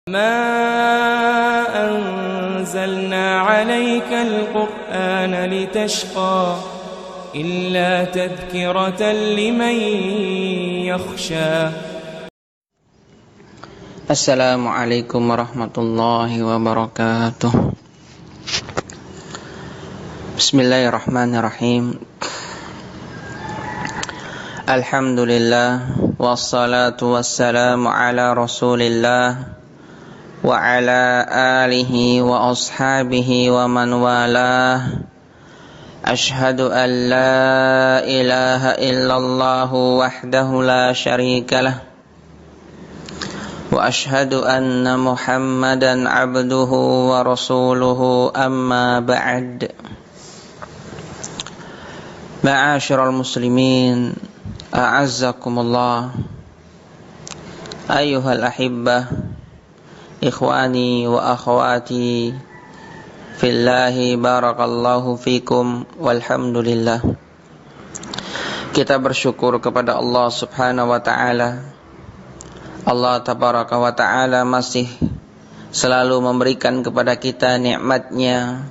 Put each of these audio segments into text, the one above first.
ما أنزلنا عليك القرآن لتشقى إلا تذكرة لمن يخشى. Assalamualaikum warahmatullahi wabarakatuh. Bismillahirrahmanirrahim. Alhamdulillah, wassalatu wassalamu ala rasulillah wa ala alihi wa ashabihi wa man walah. Ashhadu an la ilaha illallah wahdahu la syarika lah, wa ashhadu anna Muhammadan abduhu wa rasuluhu, amma ba'd. Ma'asyiral muslimin, a'azzakumullah, ayyuhal ahibbah, ikhwani wa akhwati fillahi, barakallahu fikum, walhamdulillah. Kita bersyukur kepada Allah subhanahu wa ta'ala. Allah tabaraka wa ta'ala masih selalu memberikan kepada kita nikmatnya.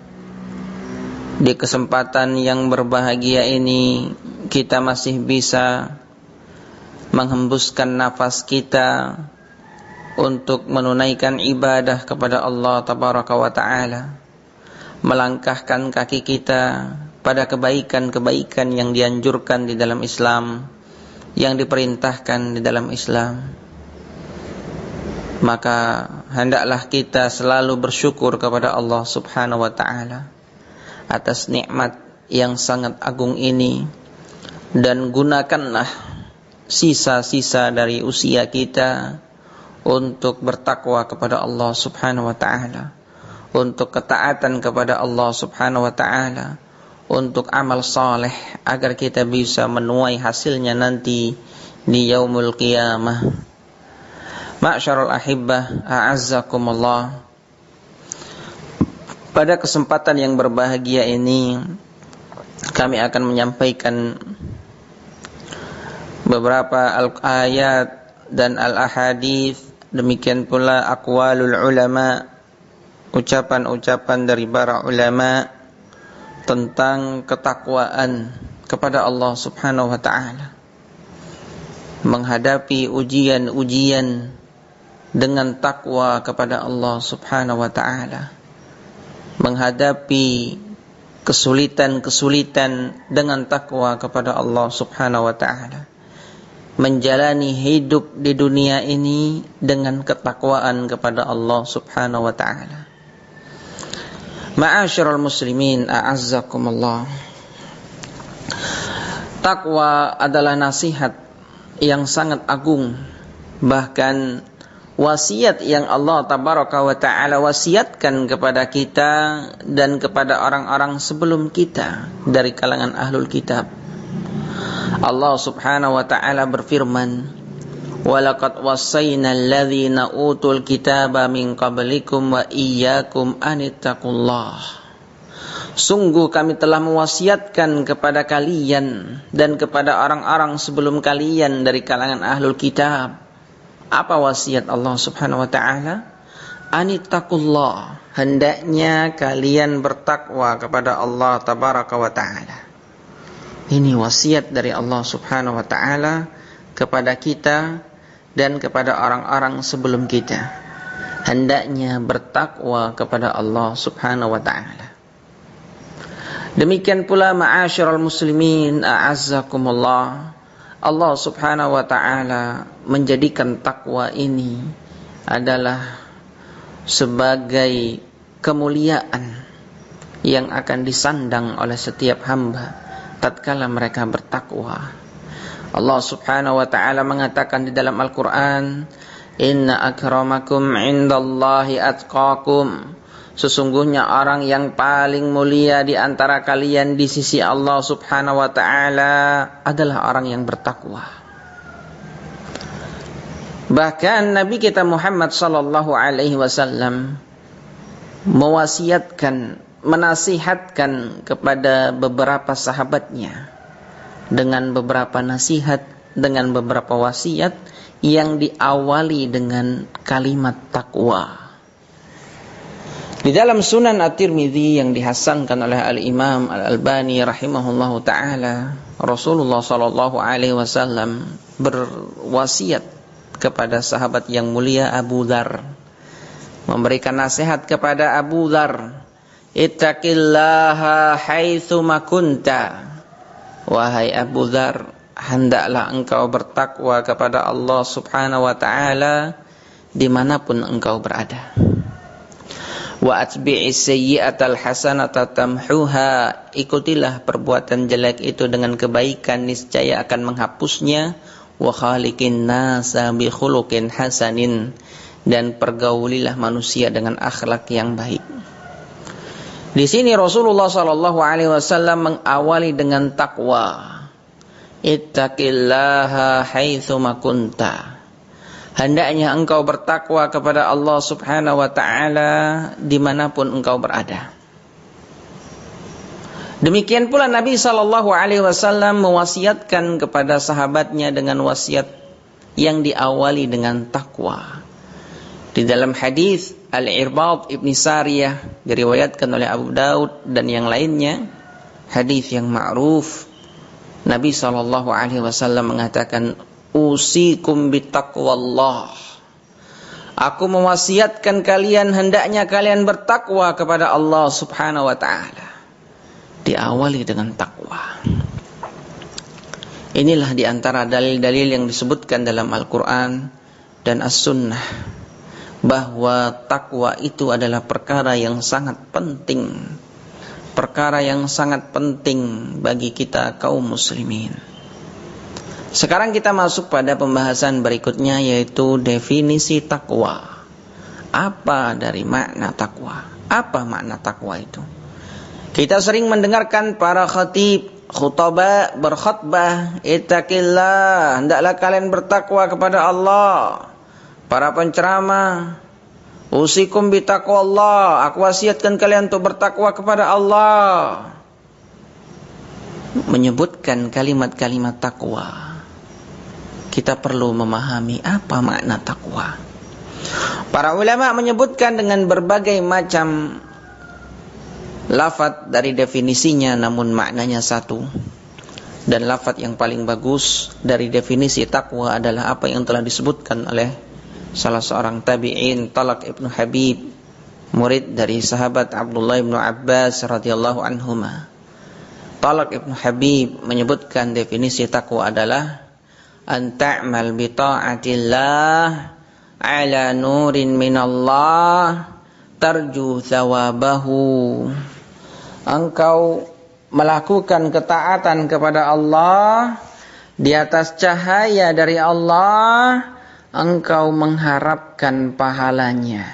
Di kesempatan yang berbahagia ini kita masih bisa menghembuskan nafas kita untuk menunaikan ibadah kepada Allah tabaraka wa ta'ala, melangkahkan kaki kita pada kebaikan-kebaikan yang dianjurkan di dalam Islam, yang diperintahkan di dalam Islam. Maka hendaklah kita selalu bersyukur kepada Allah subhanahu wa ta'ala atas nikmat yang sangat agung ini, dan gunakanlah sisa-sisa dari usia kita untuk bertakwa kepada Allah subhanahu wa ta'ala, untuk ketaatan kepada Allah subhanahu wa ta'ala, untuk amal saleh, agar kita bisa menuai hasilnya nanti di yaumul qiyamah. Ma'syarul ahibbah, a'azzakumullah. Pada kesempatan yang berbahagia ini kami akan menyampaikan beberapa ayat dan al-ahadits, demikian pula aqwalul ulama, ucapan-ucapan dari para ulama tentang ketakwaan kepada Allah subhanahu wa ta'ala, menghadapi ujian-ujian dengan takwa kepada Allah subhanahu wa ta'ala, menghadapi kesulitan-kesulitan dengan takwa kepada Allah subhanahu wa ta'ala, menjalani hidup di dunia ini dengan ketakwaan kepada Allah subhanahu wa ta'ala. Ma'asyiral muslimin, a'azzakumullah. Takwa adalah nasihat yang sangat agung, bahkan wasiat yang Allah tabaraka wa ta'ala wasiatkan kepada kita dan kepada orang-orang sebelum kita dari kalangan ahlul kitab. Allah subhanahu wa ta'ala berfirman, وَلَقَدْ وَصَّيْنَا الَّذِينَ أُوتُوا الْكِتَابَ مِنْ قَبْلِكُمْ وَإِيَّاكُمْ أَنِ اتَّقُوا اللَّهَ. Sungguh kami telah mewasiatkan kepada kalian dan kepada orang-orang sebelum kalian dari kalangan ahlul kitab. Apa wasiat Allah subhanahu wa ta'ala? Anittaqullah, hendaknya kalian bertakwa kepada Allah tabaraka wa ta'ala. Ini wasiat dari Allah subhanahu wa ta'ala kepada kita dan kepada orang-orang sebelum kita. Hendaknya bertakwa kepada Allah subhanahu wa ta'ala. Demikian pula ma'asyiral muslimin, a'azzakumullah, Allah subhanahu wa ta'ala menjadikan takwa ini adalah sebagai kemuliaan yang akan disandang oleh setiap hamba tatkala mereka bertakwa. Allah subhanahu wa ta'ala mengatakan di dalam Al-Quran, Inna akramakum indallahi atqakum. Sesungguhnya orang yang paling mulia di antara kalian di sisi Allah subhanahu wa ta'ala adalah orang yang bertakwa. Bahkan Nabi kita Muhammad sallallahu alaihi wasallam mewasiatkan, menasihatkan kepada beberapa sahabatnya dengan beberapa nasihat, dengan beberapa wasiat yang diawali dengan kalimat takwa. Di dalam Sunan At-Tirmidzi yang dihasankan oleh Al-Imam Al-Albani rahimahullahu taala, Rasulullah sallallahu alaihi wasallam berwasiat kepada sahabat yang mulia Abu Dzar, memberikan nasihat kepada Abu Dzar, ittaqillaha haitsu ma kunta. Wahai Abu Dzar, hendaklah engkau bertakwa kepada Allah Subhanahu wa taala dimanapun engkau berada. Wa atbi'is sayyi'atal hasanata tamhuha. Ikutilah perbuatan jelek itu dengan kebaikan, niscaya akan menghapusnya. Wa khaliqin nasa bi khuluqin hasanin. Dan pergaulilah manusia dengan akhlak yang baik. Di sini Rasulullah sallallahu alaihi wasallam mengawali dengan takwa. Ittaqillaha haitsu ma kunta. Hendaknya engkau bertakwa kepada Allah Subhanahu wa ta'ala dimanapun engkau berada. Demikian pula Nabi sallallahu alaihi wasallam mewasiatkan kepada sahabatnya dengan wasiat yang diawali dengan takwa. Di dalam hadis Al-Irbad Ibn Sariyah diriwayatkan oleh Abu Daud dan yang lainnya, hadis yang ma'ruf, Nabi sallallahu alaihi wasallam mengatakan, usikum bitaqwallah. Aku mewasiatkan kalian, hendaknya kalian bertakwa kepada Allah Subhanahu wa taala. Diawali dengan takwa. Inilah di antara dalil-dalil yang disebutkan dalam Al-Qur'an dan As-Sunnah, bahwa takwa itu adalah perkara yang sangat penting. Perkara yang sangat penting bagi kita kaum muslimin. Sekarang kita masuk pada pembahasan berikutnya, yaitu definisi takwa. Apa dari makna takwa? Apa makna takwa itu? Kita sering mendengarkan para khutbah berkhutbah, ittaqillah, hendaklah kalian bertakwa kepada Allah. Para penceramah, usikum bitaqwallah, aku wasiatkan kalian untuk bertakwa kepada Allah. Menyebutkan kalimat-kalimat takwa, kita perlu memahami apa makna takwa. Para ulama menyebutkan dengan berbagai macam lafaz dari definisinya, namun maknanya satu. Dan lafaz yang paling bagus dari definisi takwa adalah apa yang telah disebutkan oleh salah seorang tabi'in, Talaq ibn Habib, murid dari sahabat Abdullah ibn Abbas radhiyallahu anhuma. Talaq ibn Habib menyebutkan definisi takwa adalah an ta'mal bi ta'atillah ala nurin minallah tarju thawabahu. Engkau melakukan ketaatan kepada Allah di atas cahaya dari Allah, engkau mengharapkan pahalanya.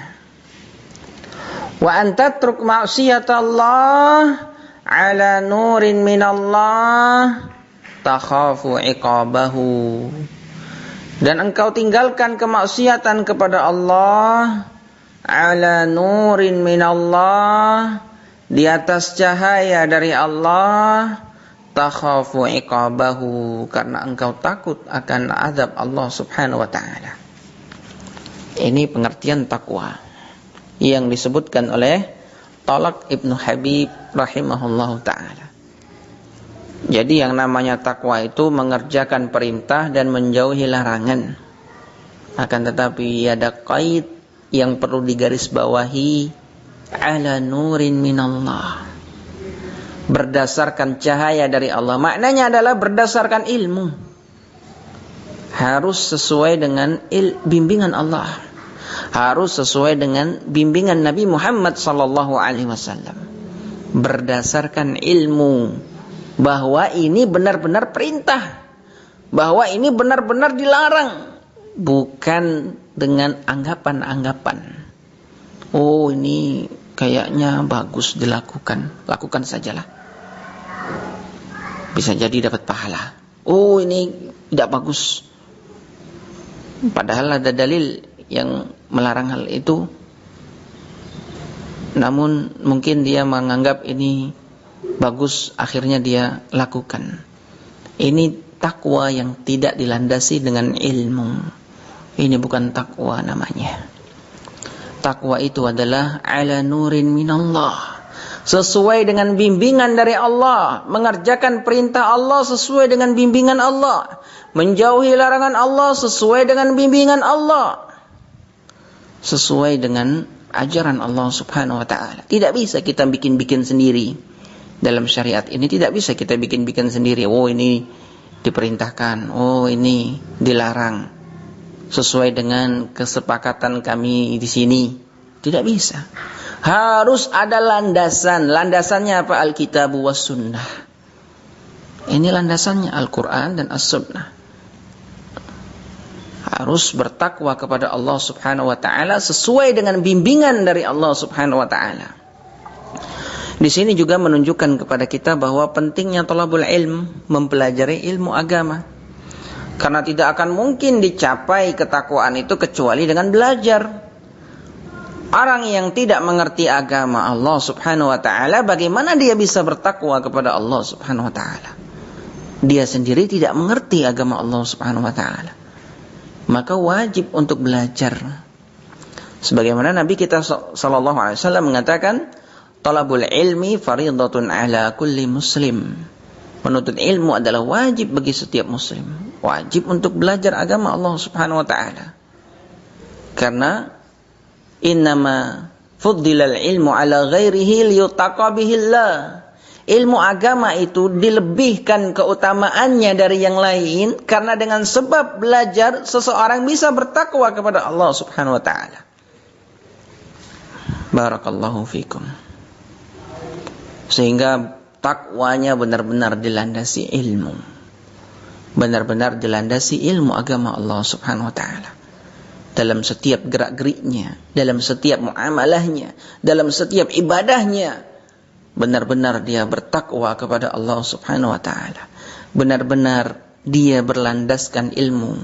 Wa an tatruk ma'siyatallah ala nurin minallah takhafu iqabahu. Dan engkau tinggalkan kemaksiatan kepada Allah ala nurin minallah, di atas cahaya dari Allah, takhafu iqabahu, karena engkau takut akan azab Allah Subhanahu wa taala. Ini pengertian takwa yang disebutkan oleh Talaq ibn Habib rahimahullahu taala. Jadi yang namanya takwa itu mengerjakan perintah dan menjauhi larangan. Akan tetapi ada qaid yang perlu digarisbawahi, ala nurin minallah, berdasarkan cahaya dari Allah. Maknanya adalah berdasarkan ilmu. Harus sesuai dengan bimbingan Allah. Harus sesuai dengan bimbingan Nabi Muhammad sallallahu alaihi wasallam. Berdasarkan ilmu, bahwa ini benar-benar perintah, bahwa ini benar-benar dilarang, bukan dengan anggapan-anggapan. Oh, ini kayaknya bagus dilakukan, lakukan sajalah, bisa jadi dapat pahala. Oh, ini tidak bagus, padahal ada dalil yang melarang hal itu, namun mungkin dia menganggap ini bagus, akhirnya dia lakukan. Ini takwa yang tidak dilandasi dengan ilmu. Ini bukan takwa namanya. Takwa itu adalah ala nurin minallah, sesuai dengan bimbingan dari Allah, mengerjakan perintah Allah sesuai dengan bimbingan Allah, menjauhi larangan Allah sesuai dengan bimbingan Allah, sesuai dengan ajaran Allah Subhanahu wa taala. Tidak bisa kita bikin-bikin sendiri. Dalam syariat ini tidak bisa kita bikin-bikin sendiri. Oh, ini diperintahkan, oh ini dilarang, sesuai dengan kesepakatan kami di sini. Tidak bisa. Harus ada landasan. Landasannya apa? Alkitab was sunnah. Ini landasannya Al-Quran dan As-Sunnah. Harus bertakwa kepada Allah Subhanahu wa taala sesuai dengan bimbingan dari Allah Subhanahu wa taala. Di sini juga menunjukkan kepada kita bahwa pentingnya thalabul ilm, mempelajari ilmu agama. Karena tidak akan mungkin dicapai ketakwaan itu kecuali dengan belajar. Orang yang tidak mengerti agama Allah Subhanahu wa taala, bagaimana dia bisa bertakwa kepada Allah Subhanahu wa taala? Dia sendiri tidak mengerti agama Allah Subhanahu wa taala. Maka wajib untuk belajar. Sebagaimana Nabi kita sallallahu alaihi wasallam mengatakan, talabul ilmi fardhatun ala kulli muslim. Menuntut ilmu adalah wajib bagi setiap muslim. Wajib untuk belajar agama Allah Subhanahu wa taala. Karena innama fuddilal ilmu ala ghairihi liyutaqa bihillah. Ilmu agama itu dilebihkan keutamaannya dari yang lain karena dengan sebab belajar seseorang bisa bertakwa kepada Allah Subhanahu wa taala. Barakallahu fikum. Sehingga takwanya benar-benar dilandasi ilmu. Benar-benar dilandasi ilmu agama Allah Subhanahu wa taala. Dalam setiap gerak-geriknya, dalam setiap muamalahnya, dalam setiap ibadahnya, benar-benar dia bertakwa kepada Allah Subhanahu wa taala. Benar-benar dia berlandaskan ilmu,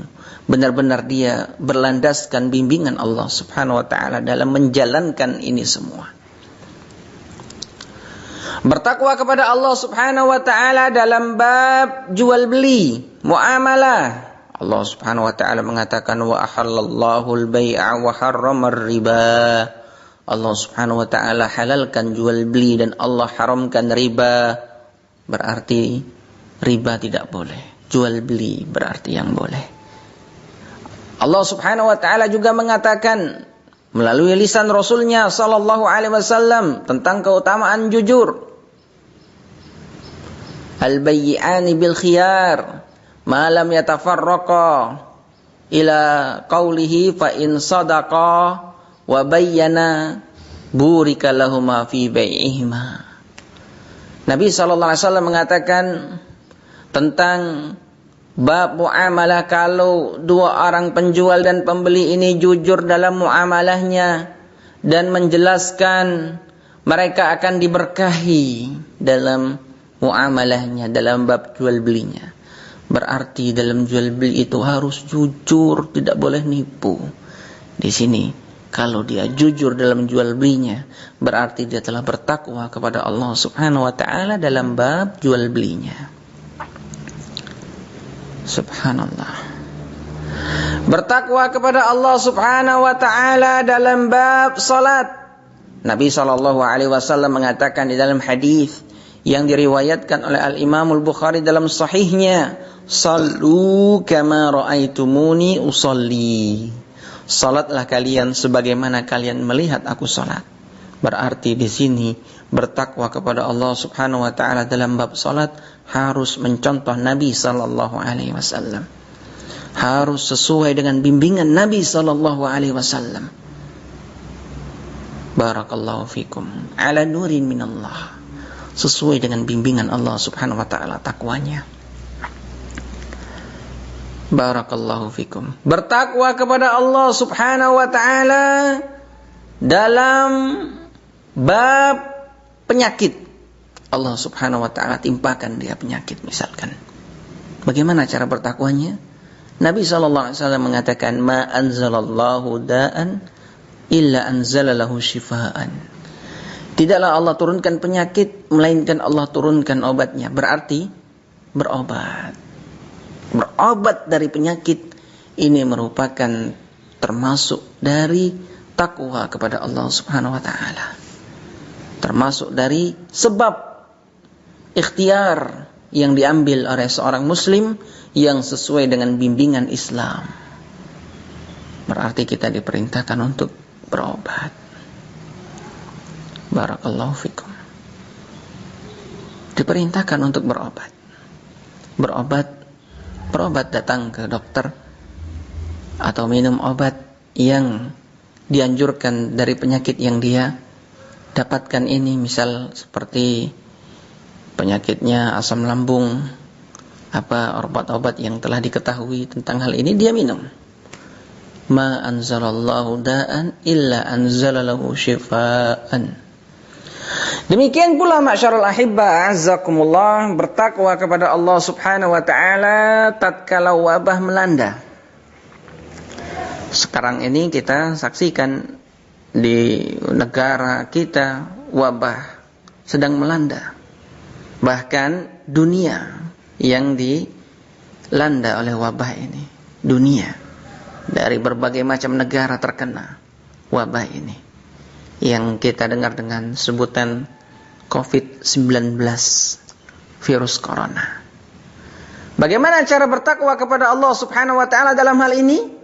benar-benar dia berlandaskan bimbingan Allah Subhanahu wa taala dalam menjalankan ini semua. Bertakwa kepada Allah Subhanahu wa taala dalam bab jual beli, muamalah. Allah Subhanahu wa taala mengatakan wa ahallallahu al-bai'a wa harrama ar-riba. Allah Subhanahu wa taala halalkan jual beli dan Allah haramkan riba. Berarti riba tidak boleh. Jual beli berarti yang boleh. Allah Subhanahu wa taala juga mengatakan melalui lisan Rasulnya sallallahu alaihi wasallam tentang keutamaan jujur. Al-bayyi'ani bil khiyar ma lam yatafarraqa ila qawlihi fa in sadaqa wa bayyana burika lahuma fi bai'ihima. Nabi sallallahu alaihi wasallam mengatakan tentang bab muamalah, kalau dua orang penjual dan pembeli ini jujur dalam muamalahnya dan menjelaskan, mereka akan diberkahi dalam muamalahnya, dalam bab jual belinya. Berarti dalam jual beli itu harus jujur, tidak boleh nipu. Di sini kalau dia jujur dalam jual belinya, berarti dia telah bertakwa kepada Allah Subhanahu wa taala dalam bab jual belinya. Subhanallah. Bertakwa kepada Allah Subhanahu wa taala dalam bab salat. Nabi sallallahu alaihi wasallam mengatakan di dalam hadis yang diriwayatkan oleh Al-Imam Al-Bukhari dalam sahihnya, "Sallu kama ra'aitumuni usolli." Salatlah kalian sebagaimana kalian melihat aku salat. Berarti di sini bertakwa kepada Allah Subhanahu wa taala dalam bab salat harus mencontoh Nabi sallallahu alaihi wasallam. Harus sesuai dengan bimbingan Nabi sallallahu alaihi wasallam. Barakallahu fikum. Ala nurin minallah. Sesuai dengan bimbingan Allah Subhanahu wa taala takwanya. Barakallahu fikum. Bertakwa kepada Allah Subhanahu wa taala dalam bab penyakit. Allah Subhanahu wa taala timpakan dia penyakit misalkan. Bagaimana cara bertakwanya? Nabi sallallahu alaihi wasallam mengatakan, "Ma anzalallahu da'an illa anzalalahu shifaan." Tidaklah Allah turunkan penyakit melainkan Allah turunkan obatnya. Berarti berobat. Berobat dari penyakit ini merupakan termasuk dari takwa kepada Allah Subhanahu wa taala. Termasuk dari sebab ikhtiar yang diambil oleh seorang muslim yang sesuai dengan bimbingan Islam. Berarti kita diperintahkan untuk berobat. Barakallahu fikum. Diperintahkan untuk berobat. Berobat datang ke dokter atau minum obat yang dianjurkan dari penyakit yang dia dapatkan ini, misal seperti penyakitnya asam lambung, obat-obat yang telah diketahui tentang hal ini dia minum. Ma anzalallahu da'an illa anzalalahu syifaan. Demikian pula ma'syarul ahibba azzakumullah, bertakwa kepada Allah Subhanahu wa taala tatkala wabah melanda. Sekarang ini kita saksikan di negara kita wabah sedang melanda. Bahkan dunia yang dilanda oleh wabah ini. Dunia dari berbagai macam negara terkena wabah ini, yang kita dengar dengan sebutan COVID-19, virus corona. Bagaimana cara bertakwa kepada Allah Subhanahu wa taala dalam hal ini?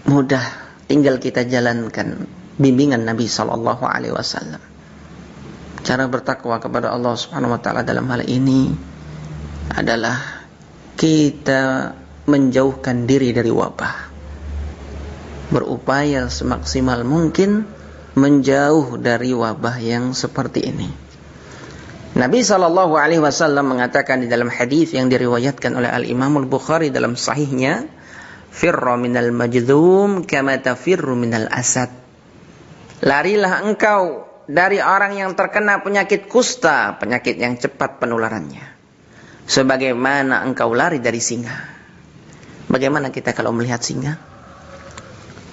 Mudah, tinggal kita jalankan bimbingan Nabi sallallahu alaihi wasallam. Cara bertakwa kepada Allah Subhanahu wa taala dalam hal ini adalah kita menjauhkan diri dari wabah. Berupaya semaksimal mungkin menjauh dari wabah yang seperti ini. Nabi sallallahu alaihi wasallam mengatakan di dalam hadis yang diriwayatkan oleh Al-Imam Al-Bukhari dalam sahihnya, "Firra minal majdhum kama tafirru minal asad." Larilah engkau dari orang yang terkena penyakit kusta, penyakit yang cepat penularannya, sebagaimana engkau lari dari singa. Bagaimana kita kalau melihat singa?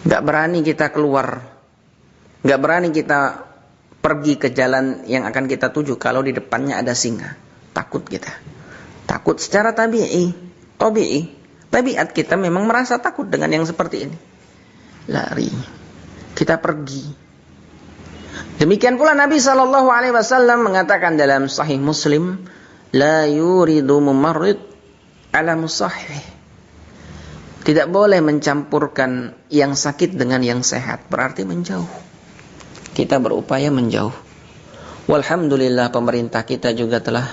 Gak berani kita keluar, gak berani kita pergi ke jalan yang akan kita tuju kalau di depannya ada singa. Takut kita. Takut secara tabi'i. Tabiat kita memang merasa takut dengan yang seperti ini. Lari. Kita pergi. Demikian pula Nabi sallallahu alaihi wasallam mengatakan dalam Sahih Muslim, la yuridu mumarrid ala musahih. Tidak boleh mencampurkan yang sakit dengan yang sehat, berarti menjauh. Kita berupaya menjauh. Walhamdulillah pemerintah kita juga telah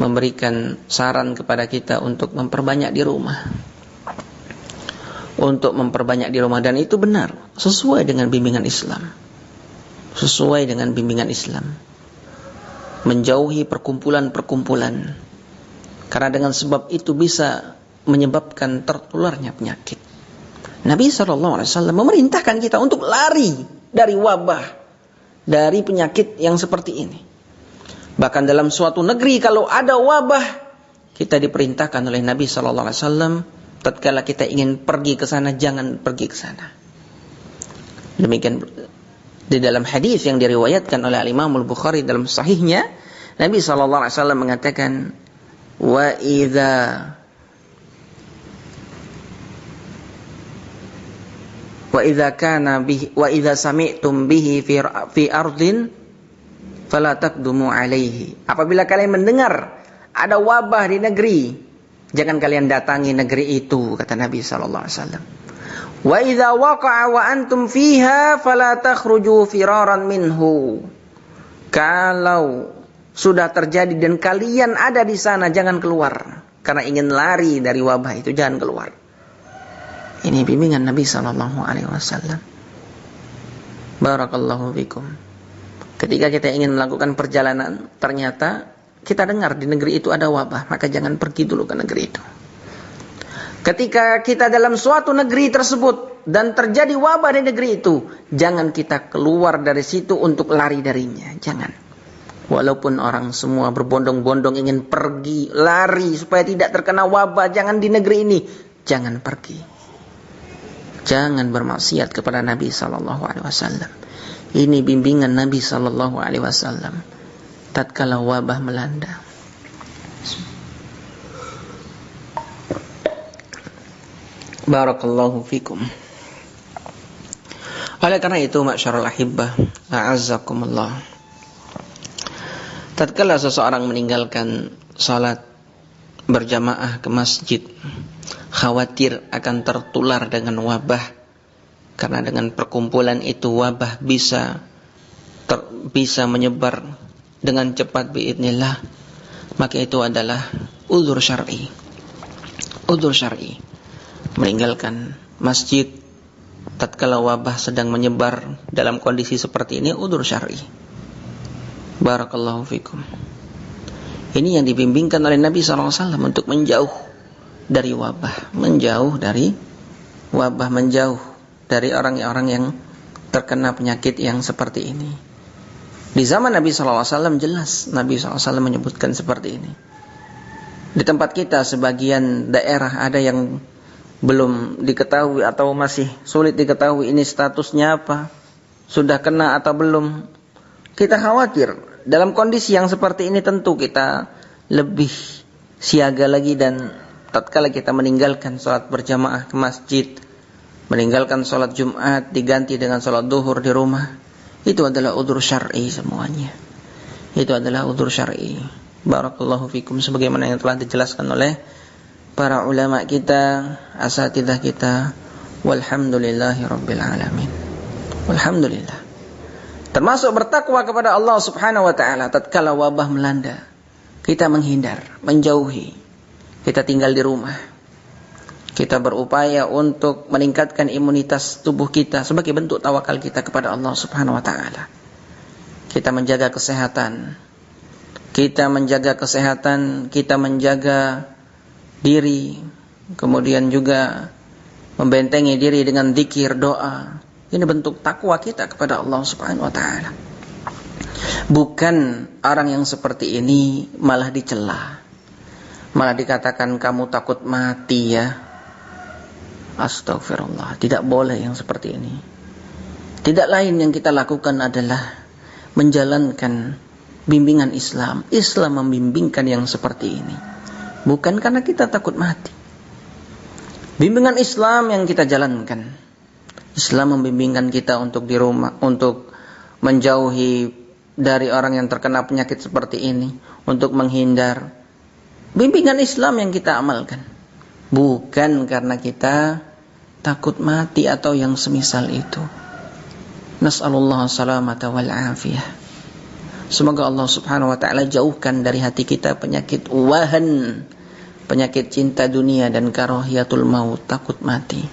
memberikan saran kepada kita untuk memperbanyak di rumah. Untuk memperbanyak di rumah, dan itu benar, sesuai dengan bimbingan Islam. Sesuai dengan bimbingan Islam. Menjauhi perkumpulan-perkumpulan. Karena dengan sebab itu bisa menyebabkan tertularnya penyakit. Nabi SAW memerintahkan kita untuk lari dari wabah, dari penyakit yang seperti ini. Bahkan dalam suatu negeri kalau ada wabah, kita diperintahkan oleh Nabi SAW, tatkala kita ingin pergi ke sana, jangan pergi ke sana. Demikian di dalam hadis yang diriwayatkan oleh Imam Al-Bukhari dalam sahihnya, Nabi SAW mengatakan, wa idza sami'tum bihi fi ardin fala taqdumu alaihi. Apabila kalian mendengar ada wabah di negeri, jangan kalian datangi negeri itu, kata Nabi sallallahu alaihi wasallam. Wa idza waqa'a wa antum fiha fala takhruju firaran minhu. Kalau sudah terjadi dan kalian ada di sana, jangan keluar karena ingin lari dari wabah itu, jangan keluar. Ini bimbingan Nabi sallallahu alaihi wasallam. Barakallahu fikum. Ketika kita ingin melakukan perjalanan, ternyata kita dengar di negeri itu ada wabah, maka jangan pergi dulu ke negeri itu. Ketika kita dalam suatu negeri tersebut dan terjadi wabah di negeri itu, jangan kita keluar dari situ untuk lari darinya, jangan. Walaupun orang semua berbondong-bondong ingin pergi, lari supaya tidak terkena wabah, jangan di negeri ini, jangan pergi. Jangan bermaksiat kepada Nabi sallallahu alaihi wasallam. Ini bimbingan Nabi sallallahu alaihi wasallam tatkala wabah melanda. Barakallahu fikum. Oleh karena itu, ma'syarul ahibbah, a'azzakumullah, tatkala seseorang meninggalkan salat berjamaah ke masjid, khawatir akan tertular dengan wabah, karena dengan perkumpulan itu wabah bisa menyebar dengan cepat biidznillah, maka itu adalah uzur syar'i. Uzur syar'i. Meninggalkan masjid tatkala wabah sedang menyebar dalam kondisi seperti ini, uzur syar'i. Barakallahu fikum. Ini yang dibimbingkan oleh Nabi SAW untuk menjauh dari wabah, menjauh dari wabah, menjauh dari orang-orang yang terkena penyakit yang seperti ini. Di zaman Nabi SAW jelas Nabi SAW menyebutkan seperti ini. Di tempat kita sebagian daerah ada yang belum diketahui atau masih sulit diketahui ini statusnya apa, sudah kena atau belum. Kita khawatir. Dalam kondisi yang seperti ini tentu kita lebih siaga lagi, dan tatkala kita meninggalkan sholat berjamaah ke masjid, meninggalkan sholat Jumat diganti dengan sholat duhur di rumah, itu adalah udzur syar'i semuanya. Itu adalah udzur syar'i. Barakallahu fikum, sebagaimana yang telah dijelaskan oleh para ulama kita, asatidzah kita. Walhamdulillahi rabbil alamin. Walhamdulillah. Termasuk bertakwa kepada Allah Subhanahu wa taala tatkala wabah melanda. Kita menghindar, menjauhi. Kita tinggal di rumah. Kita berupaya untuk meningkatkan imunitas tubuh kita sebagai bentuk tawakal kita kepada Allah Subhanahu wa taala. Kita menjaga kesehatan. Kita menjaga kesehatan, kita menjaga diri, kemudian juga membentengi diri dengan zikir, doa. Ini bentuk takwa kita kepada Allah Subhanahu wa taala. Bukan orang yang seperti ini malah dicela. Malah dikatakan kamu takut mati ya. Astagfirullah, tidak boleh yang seperti ini. Tidak lain yang kita lakukan adalah menjalankan bimbingan Islam. Islam membimbingkan yang seperti ini. Bukan karena kita takut mati. Bimbingan Islam yang kita jalankan. Islam membimbingkan kita untuk di rumah, untuk menjauhi dari orang yang terkena penyakit seperti ini, untuk menghindar. Bimbingan Islam yang kita amalkan. Bukan karena kita takut mati atau yang semisal itu. Nas'alullah salamata wal afiyah. Semoga Allah Subhanahu wa taala jauhkan dari hati kita penyakit wahan, penyakit cinta dunia dan karahiyatul maut, takut mati.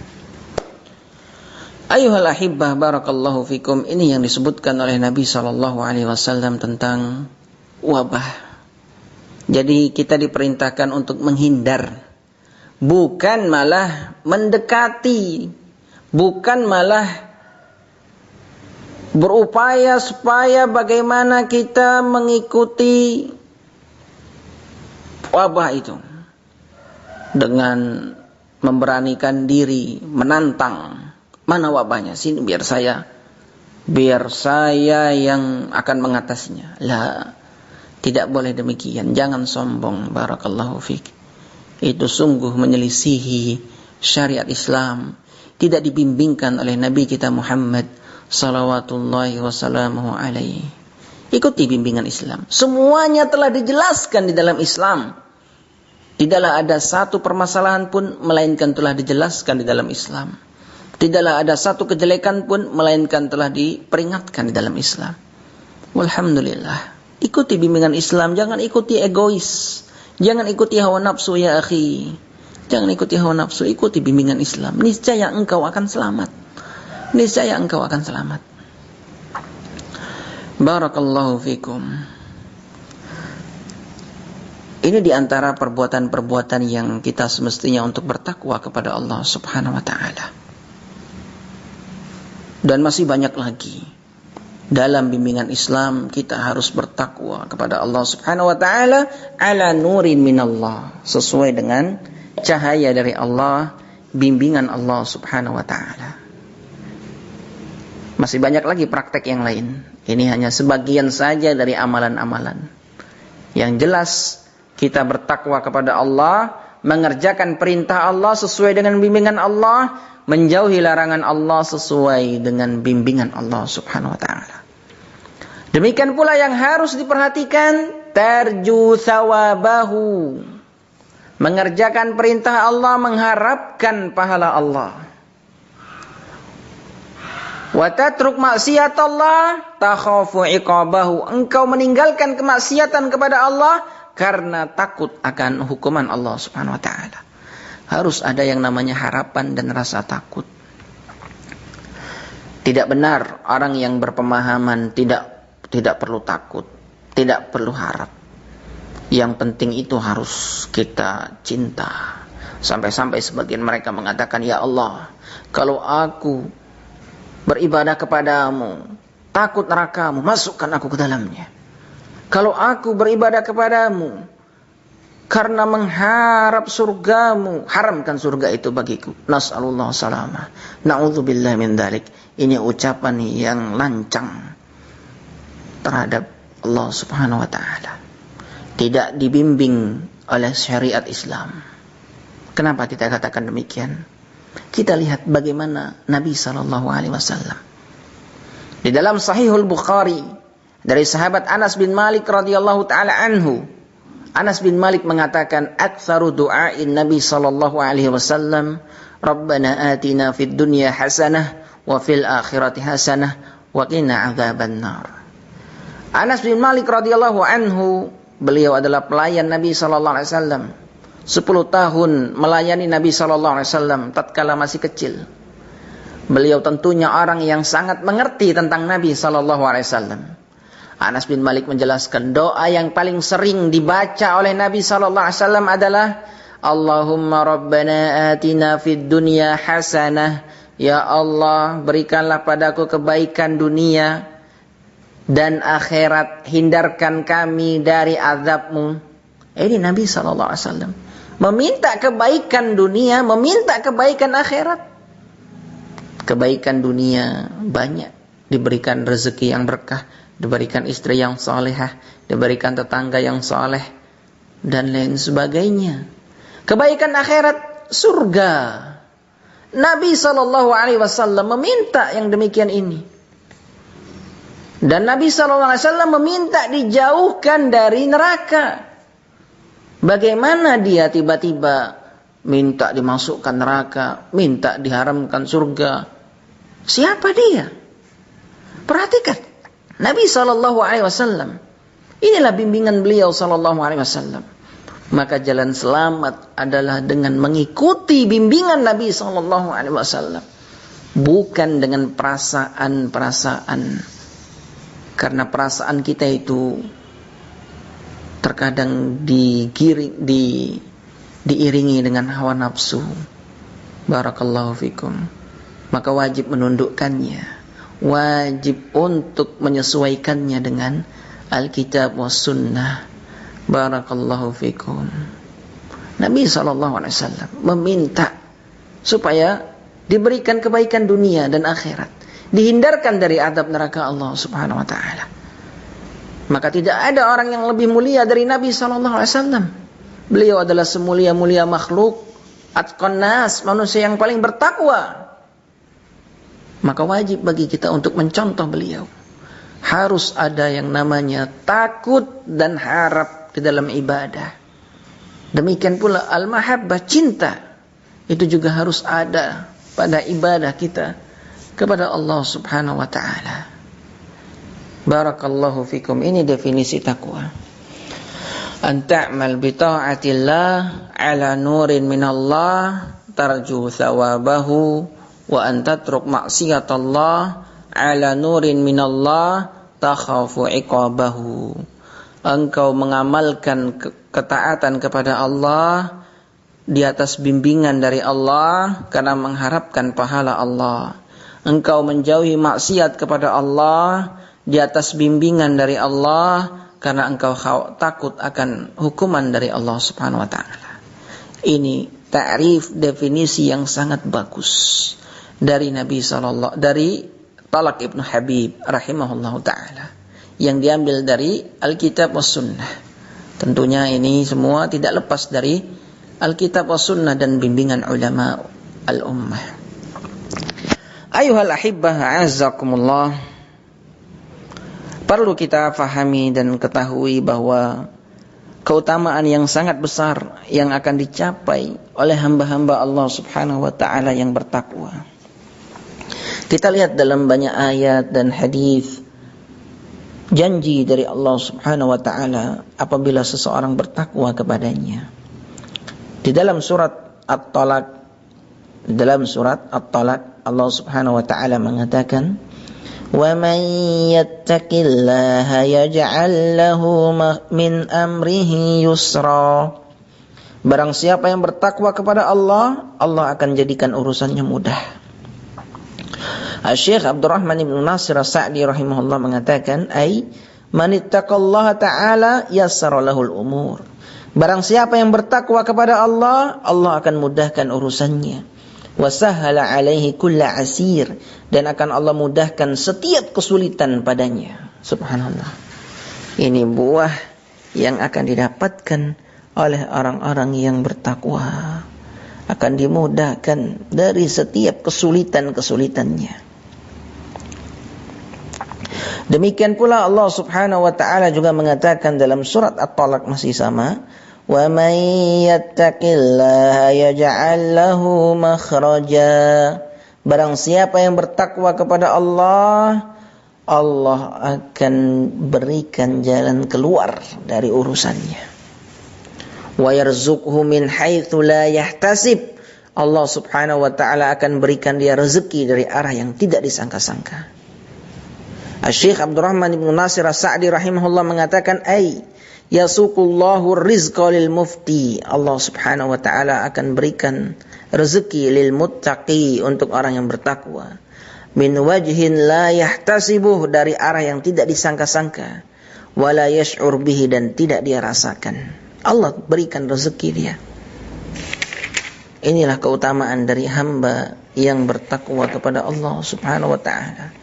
Ayuhal ahibbah, barakallahu fikum. Ini yang disebutkan oleh Nabi SAW tentang wabah. Jadi kita diperintahkan untuk menghindar, bukan malah mendekati, bukan malah berupaya supaya bagaimana kita mengikuti wabah itu dengan memberanikan diri, menantang. Mana wabahnya? Sini biar saya yang akan mengatasinya. Lah, tidak boleh demikian. Jangan sombong. Barakallahu fiik. Itu sungguh menyelisihi syariat Islam. Tidak dibimbingkan oleh Nabi kita Muhammad salawatullahi wassalamuhu alaihi. Ikuti bimbingan Islam. Semuanya telah dijelaskan di dalam Islam. Tidaklah ada satu permasalahan pun melainkan telah dijelaskan di dalam Islam. Tidaklah ada satu kejelekan pun melainkan telah diperingatkan di dalam Islam. Walhamdulillah. Ikuti bimbingan Islam, jangan ikuti egois. Jangan ikuti hawa nafsu ya akhi. Jangan ikuti hawa nafsu, ikuti bimbingan Islam. Niscaya engkau akan selamat. Niscaya engkau akan selamat. Barakallahu fikum. Ini diantara perbuatan-perbuatan yang kita semestinya untuk bertakwa kepada Allah Subhanahu wa ta'ala. Dan masih banyak lagi. Dalam bimbingan Islam kita harus bertakwa kepada Allah Subhanahu wa ta'ala ala nurin minallah, sesuai dengan cahaya dari Allah, bimbingan Allah Subhanahu wa ta'ala. Masih banyak lagi praktek yang lain. Ini hanya sebagian saja dari amalan-amalan. Yang jelas kita bertakwa kepada Allah mengerjakan perintah Allah sesuai dengan bimbingan Allah, menjauhi larangan Allah sesuai dengan bimbingan Allah Subhanahu wa taala. Demikian pula yang harus diperhatikan, tarju thawabahu. Mengerjakan perintah Allah, mengharapkan pahala Allah. Wa tatruk maksiatallah takhafu iqabahu. Engkau meninggalkan kemaksiatan kepada Allah karena takut akan hukuman Allah Subhanahu wa taala. Harus ada yang namanya harapan dan rasa takut. Tidak benar orang yang berpemahaman tidak perlu takut, tidak perlu harap. Yang penting itu harus kita cinta. Sampai-sampai sebagian mereka mengatakan, ya Allah, kalau aku beribadah kepadamu, takut nerakamu, masukkan aku ke dalamnya. Kalau aku beribadah kepadamu karena mengharap surgamu, haramkan surga itu bagiku. Nas'alullah salamah. Na'udzubillah min dzalik. Ini ucapan yang lancang terhadap Allah Subhanahu wa taala. Tidak dibimbing oleh syariat Islam. Kenapa kita katakan demikian? Kita lihat bagaimana Nabi SAW. Di dalam Sahihul Bukhari dari sahabat Anas bin Malik radhiyallahu taala anhu, Anas bin Malik mengatakan, "Aktsaru du'ain Nabi sallallahu alaihi wasallam, Rabbana atina fid dunya hasanah wa fil akhirati hasanah wa qina adzaban nar." Anas bin Malik radhiyallahu anhu, beliau adalah pelayan Nabi sallallahu alaihi wasallam. 10 tahun melayani Nabi sallallahu alaihi wasallam tatkala masih kecil. Beliau tentunya orang yang sangat mengerti tentang Nabi sallallahu alaihi wasallam. Anas bin Malik menjelaskan, doa yang paling sering dibaca oleh Nabi sallallahu alaihi wasallam adalah Allahumma rabbana atina fid dunya hasanah. Ya Allah, berikanlah padaku kebaikan dunia dan akhirat, hindarkan kami dari azab-Mu. Ini Nabi sallallahu alaihi wasallam meminta kebaikan dunia, meminta kebaikan akhirat. Kebaikan dunia banyak, diberikan rezeki yang berkah, diberikan istri yang salehah, diberikan tetangga yang saleh, dan lain sebagainya. Kebaikan akhirat, surga. Nabi SAW meminta yang demikian ini. Dan Nabi SAW meminta dijauhkan dari neraka. Bagaimana dia tiba-tiba minta dimasukkan neraka, minta diharamkan surga? Siapa dia? Perhatikan. Nabi SAW. Inilah bimbingan beliau SAW. Maka jalan selamat adalah dengan mengikuti bimbingan Nabi SAW. Bukan dengan perasaan-perasaan. Karena perasaan kita itu terkadang diiringi dengan hawa nafsu. Barakallahu fikum. Maka wajib menundukkannya. Wajib untuk menyesuaikannya dengan Alkitab was sunnah. Barakallahu fikum. Nabi SAW meminta supaya diberikan kebaikan dunia dan akhirat, dihindarkan dari azab neraka Allah Subhanahu wa taala. Maka tidak ada orang yang lebih mulia dari Nabi SAW. Beliau adalah semulia-mulia makhluk, atqan nas, manusia yang paling bertakwa. Maka wajib bagi kita untuk mencontoh beliau. Harus ada yang namanya takut dan harap di dalam ibadah. Demikian pula al-mahabbah, cinta. Itu juga harus ada pada ibadah kita kepada Allah Subhanahu wa taala. Barakallahu fikum. Ini definisi takwa. An ta'mal bi ta'atillah ala nurin minallah tarju thawabahu wa an tatruk maksiatallah ala nurin minallah takhafu iqabahu. Engkau mengamalkan ketaatan kepada Allah di atas bimbingan dari Allah karena mengharapkan pahala Allah. Engkau menjauhi maksiat kepada Allah di atas bimbingan dari Allah karena engkau takut akan hukuman dari Allah Subhanahu wa taala. Ini ta'rif, definisi yang sangat bagus dari Nabi dari Talaq Ibn Habib rahimahullahu taala yang diambil dari Alkitab was Sunnah. Tentunya ini semua tidak lepas dari Alkitab was sunnah dan bimbingan ulama al-ummah. Ayuhal ahibbah a'azzakumullah, perlu kita fahami dan ketahui bahwa keutamaan yang sangat besar yang akan dicapai oleh hamba-hamba Allah Subhanahu wa ta'ala yang bertakwa. Kita lihat dalam banyak ayat dan hadis janji dari Allah Subhanahu wa ta'ala apabila seseorang bertakwa kepadanya. Di dalam surat At-Talaq, Allah Subhanahu wa ta'ala mengatakan, "Wa man yattaqillaha yaj'al lahu min amrihi yusra." Barang siapa yang bertakwa kepada Allah, Allah akan jadikan urusannya mudah. Syekh Abdurrahman ibn Nasir As-Sa'di rahimahullah mengatakan, "Ai man ittaqallaha ta'ala yassara lahul umur." Barang siapa yang bertakwa kepada Allah, Allah akan mudahkan urusannya. Wa sahhala alaihi kulla asir, dan akan Allah mudahkan setiap kesulitan padanya. Subhanallah. Ini buah yang akan didapatkan oleh orang-orang yang bertakwa. Akan dimudahkan dari setiap kesulitan-kesulitannya. Demikian pula Allah Subhanahu wa ta'ala juga mengatakan dalam surat At-Talaq masih sama, "Wa man yattaqillaha yaj'al lahu makhraja." Barang siapa yang bertakwa kepada Allah, Allah akan berikan jalan keluar dari urusannya. Wa yarzuqhu min haitsu la yahtasib. Allah Subhanahu wa ta'ala akan berikan dia rezeki dari arah yang tidak disangka-sangka. Syekh Abdurrahman ibn Nasir As-Sa'di rahimahullah mengatakan, "Ai yasuqullahu rizqa lil mufti." Allah Subhanahu wa ta'ala akan berikan rezeki lil muttaqi, untuk orang yang bertakwa. Min wajhin la yahtasibuh, dari arah yang tidak disangka-sangka. Wala yash'ur bihi, dan tidak dia rasakan. Allah berikan rezeki dia. Inilah keutamaan dari hamba yang bertakwa kepada Allah Subhanahu wa ta'ala.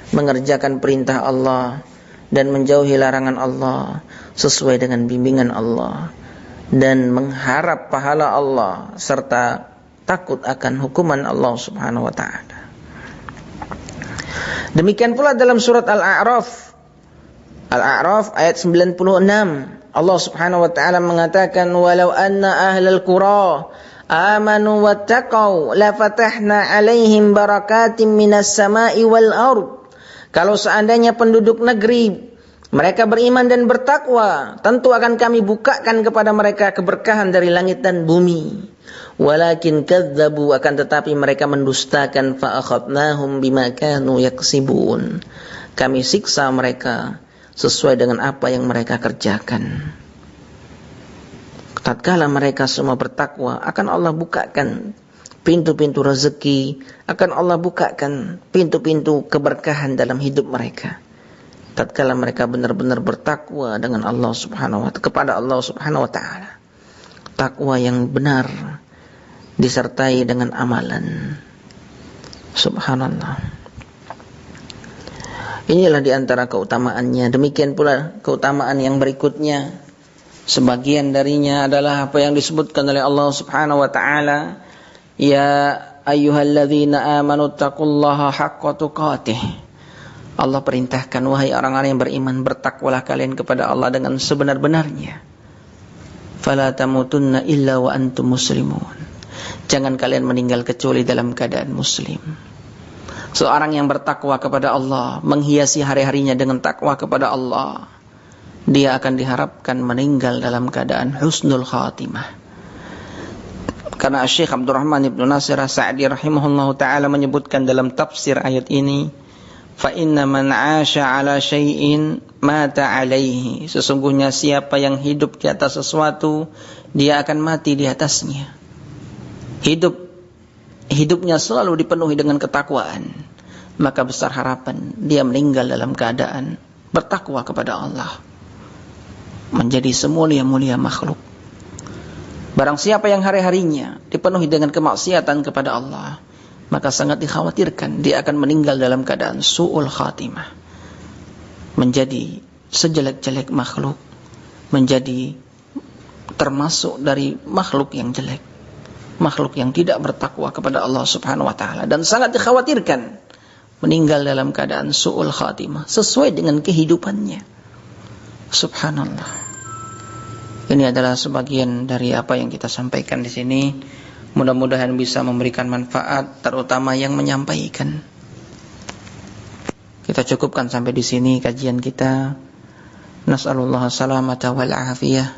Mengerjakan perintah Allah dan menjauhi larangan Allah sesuai dengan bimbingan Allah, dan mengharap pahala Allah serta takut akan hukuman Allah Subhanahu wa ta'ala. Demikian pula dalam surat Al-A'raf ayat 96, Allah Subhanahu wa ta'ala mengatakan, "Walau anna ahlal qura amanu wattaqau la fatahna 'alaihim barakatim minas sama'i wal ard." Kalau seandainya penduduk negeri mereka beriman dan bertakwa, tentu akan kami bukakan kepada mereka keberkahan dari langit dan bumi. Walakin kadzabu, akan tetapi mereka mendustakan, fa akhadnahum bima kanu yaksibun. Kami siksa mereka sesuai dengan apa yang mereka kerjakan. Tatkala mereka semua bertakwa, akan Allah bukakan pintu-pintu rezeki, akan Allah bukakan pintu-pintu keberkahan dalam hidup mereka. Tatkala mereka benar-benar bertakwa dengan Allah Subhanahu wa ta'ala, kepada Allah Subhanahu wa ta'ala. Takwa yang benar disertai dengan amalan. Subhanallah. Inilah diantara keutamaannya. Demikian pula keutamaan yang berikutnya. Sebagian darinya adalah apa yang disebutkan oleh Allah Subhanahu wa ta'ala. Ya ayyuhalladzina amanu taqullaha haqqa tuqatih. Allah perintahkan, wahai orang-orang yang beriman, bertakwalah kalian kepada Allah dengan sebenar-benarnya. Fala tamutunna illa wa antum muslimun. Jangan kalian meninggal kecuali dalam keadaan muslim. Seorang yang bertakwa kepada Allah, menghiasi hari-harinya dengan takwa kepada Allah, dia akan diharapkan meninggal dalam keadaan husnul khatimah. Karena Syekh Abdurrahman ibn Nasir As-Sa'di rahimahullahu ta'ala menyebutkan dalam tafsir ayat ini, fa inna man 'asha 'ala syai'in mata 'alaihi. Sesungguhnya siapa yang hidup di atas sesuatu, dia akan mati di atasnya. Hidupnya selalu dipenuhi dengan ketakwaan, maka besar harapan dia meninggal dalam keadaan bertakwa kepada Allah, menjadi semulia-mulia makhluk. Barang siapa yang hari-harinya dipenuhi dengan kemaksiatan kepada Allah, maka sangat dikhawatirkan dia akan meninggal dalam keadaan su'ul khatimah, menjadi sejelek-jelek makhluk, menjadi termasuk dari makhluk yang jelek, makhluk yang tidak bertakwa kepada Allah Subhanahu wa taala, dan sangat dikhawatirkan meninggal dalam keadaan su'ul khatimah sesuai dengan kehidupannya. Subhanallah. Ini adalah sebagian dari apa yang kita sampaikan di sini. Mudah-mudahan bisa memberikan manfaat, terutama yang menyampaikan. Kita cukupkan sampai di sini kajian kita. Nas'alullah salamata wal afiyah.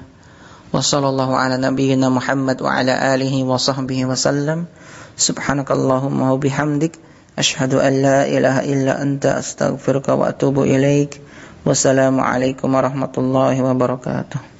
Wa sallallahu ala nabiyyina Muhammad wa ala alihi wa sahbihi wa sallam. Subhanakallahumma wa bihamdik, asyhadu an la ilaha illa anta, astaghfiruka wa atubu ilaik. Wassalamu alaikum warahmatullahi wabarakatuh.